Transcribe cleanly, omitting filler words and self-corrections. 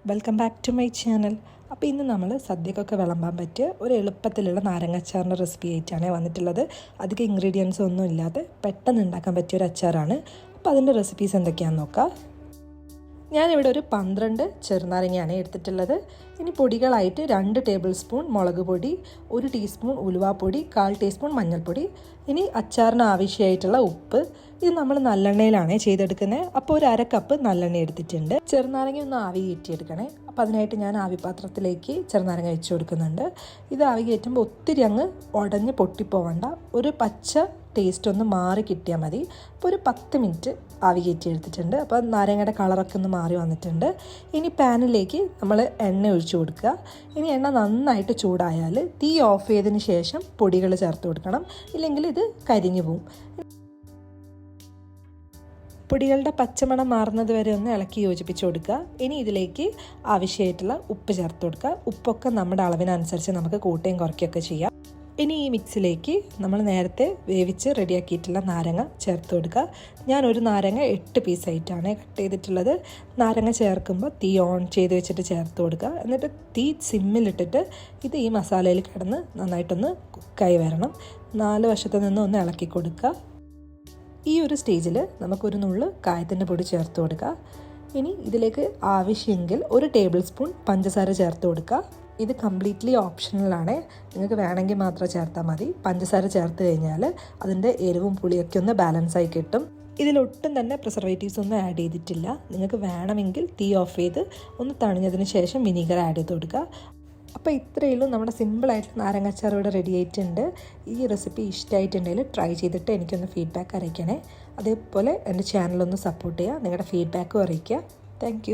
Welcome back to my channel. അപ്പോൾ ഇന്ന് നമ്മൾ സദ്യക്കൊക്കെ വിളമ്പാൻ പറ്റിയ ഒരു എളുപ്പത്തിലുള്ള നാരങ്ങാച്ചാറിൻ്റെ റെസിപ്പി ആയിട്ടാണ് വന്നിട്ടുള്ളത്. അധികം ഇൻഗ്രീഡിയൻസ് ഒന്നും ഇല്ലാതെ പെട്ടെന്ന് ഉണ്ടാക്കാൻ പറ്റിയ ഒരു അച്ചാറാണ്. അപ്പോൾ അതിൻ്റെ റെസിപ്പീസ് എന്തൊക്കെയാണെന്ന് നോക്കാം. ഞാനിവിടെ ഒരു 12 ചെറുനാരങ്ങയാണ് എടുത്തിട്ടുള്ളത്. ഇനി പൊടികളായിട്ട് 2 ടേബിൾ സ്പൂൺ മുളക് പൊടി, 1 ടീസ്പൂൺ ഉലുവാപ്പൊടി, 1/4 ടീസ്പൂൺ മഞ്ഞൾപ്പൊടി, ഇനി അച്ചാറിന് ആവശ്യമായിട്ടുള്ള ഉപ്പ്. ഇത് നമ്മൾ നല്ലെണ്ണയിലാണ് ചെയ്തെടുക്കുന്നത്. അപ്പോൾ ഒരു 1/2 കപ്പ് നല്ലെണ്ണ എടുത്തിട്ടുണ്ട്. ചെറുനാരങ്ങ ഒന്ന് ആവി കയറ്റിയെടുക്കണേ. അപ്പോൾ അതിനായിട്ട് ഞാൻ ആവി പാത്രത്തിലേക്ക് ചെറുനാരങ്ങ വെച്ച് കൊടുക്കുന്നുണ്ട്. ഇത് ആവി കയറ്റുമ്പോൾ ഒത്തിരി അങ്ങ് ഉടഞ്ഞ് പൊട്ടിപ്പോവണ്ട, ഒരു പച്ച ടേസ്റ്റ് ഒന്ന് മാറി കിട്ടിയാൽ മതി. അപ്പോൾ ഒരു 10 മിനിറ്റ് ആവി കയറ്റി എടുത്തിട്ടുണ്ട്. അപ്പോൾ നാരങ്ങയുടെ കളറൊക്കെ ഒന്ന് മാറി വന്നിട്ടുണ്ട്. ഇനി പാനിലേക്ക് നമ്മൾ എണ്ണ ഒഴിച്ചു കൊടുക്കുക. ഇനി എണ്ണ നന്നായിട്ട് ചൂടായാൽ തീ ഓഫ് ചെയ്തതിന് ശേഷം പൊടികൾ ചേർത്ത് കൊടുക്കണം, ഇല്ലെങ്കിൽ ഇത് കരിഞ്ഞു പോവും. പൊടികളുടെ പച്ചമണം മാറുന്നത് വരെ ഒന്ന് ഇളക്കി യോജിപ്പിച്ച് കൊടുക്കുക. ഇനി ഇതിലേക്ക് ആവശ്യമായിട്ടുള്ള ഉപ്പ് ചേർത്ത് കൊടുക്കുക. ഉപ്പൊക്കെ നമ്മുടെ അളവിനനുസരിച്ച് നമുക്ക് കൂട്ടുകയും കുറയ്ക്കുകയൊക്കെ ചെയ്യാം. ഇനി ഈ മിക്സിലേക്ക് നമ്മൾ നേരത്തെ വേവിച്ച് റെഡിയാക്കിയിട്ടുള്ള നാരങ്ങ ചേർത്ത് കൊടുക്കുക. ഞാൻ ഒരു നാരങ്ങ 8 പീസായിട്ടാണ് കട്ട് ചെയ്തിട്ടുള്ളത്. നാരങ്ങ ചേർക്കുമ്പോൾ തീ ഓൺ ചെയ്ത് വെച്ചിട്ട് ചേർത്ത് കൊടുക്കുക. എന്നിട്ട് തീ സിമ്മിലിട്ടിട്ട് ഇത് ഈ മസാലയിൽ കിടന്ന് നന്നായിട്ടൊന്ന് കുക്കായി വരണം. 4 വശത്തു നിന്ന് ഒന്ന് ഇളക്കി കൊടുക്കുക. ഈ ഒരു സ്റ്റേജിൽ നമുക്കൊരു നുള്ള് കായത്തിൻ്റെ പൊടി ചേർത്ത് കൊടുക്കുക. ഇനി ഇതിലേക്ക് ആവശ്യമെങ്കിൽ 1 ടേബിൾ സ്പൂൺ പഞ്ചസാര ചേർത്ത് കൊടുക്കുക. ഇത് കംപ്ലീറ്റ്ലി ഓപ്ഷണലാണ്, നിങ്ങൾക്ക് വേണമെങ്കിൽ മാത്രം ചേർത്താൽ മതി. പഞ്ചസാര ചേർത്ത് കഴിഞ്ഞാൽ അതിൻ്റെ എരിവും പുളിയൊക്കെ ഒന്ന് ബാലൻസായി കിട്ടും. ഇതിലൊട്ടും തന്നെ പ്രിസർവേറ്റീവ്സ് ഒന്നും ആഡ് ചെയ്തിട്ടില്ല. നിങ്ങൾക്ക് വേണമെങ്കിൽ തീ ഓഫ് ചെയ്ത് ഒന്ന് തണിഞ്ഞതിന് ശേഷം വിനീഗർ ആഡ് ചെയ്ത് കൊടുക്കുക. അപ്പോൾ ഇത്രയേ ഉള്ളൂ, നമ്മുടെ സിമ്പിളായിട്ടുള്ള നാരങ്ങാച്ചാർ ഇവിടെ റെഡി ആയിട്ടുണ്ട്. ഈ റെസിപ്പി ഇഷ്ടമായിട്ടുണ്ടെങ്കിൽ ട്രൈ ചെയ്തിട്ട് എനിക്കൊന്ന് ഫീഡ്ബാക്ക് അറിയിക്കണേ. അതേപോലെ എൻ്റെ ചാനലൊന്ന് സപ്പോർട്ട് ചെയ്യുക, നിങ്ങളുടെ ഫീഡ്ബാക്കും അറിയിക്കുക. താങ്ക്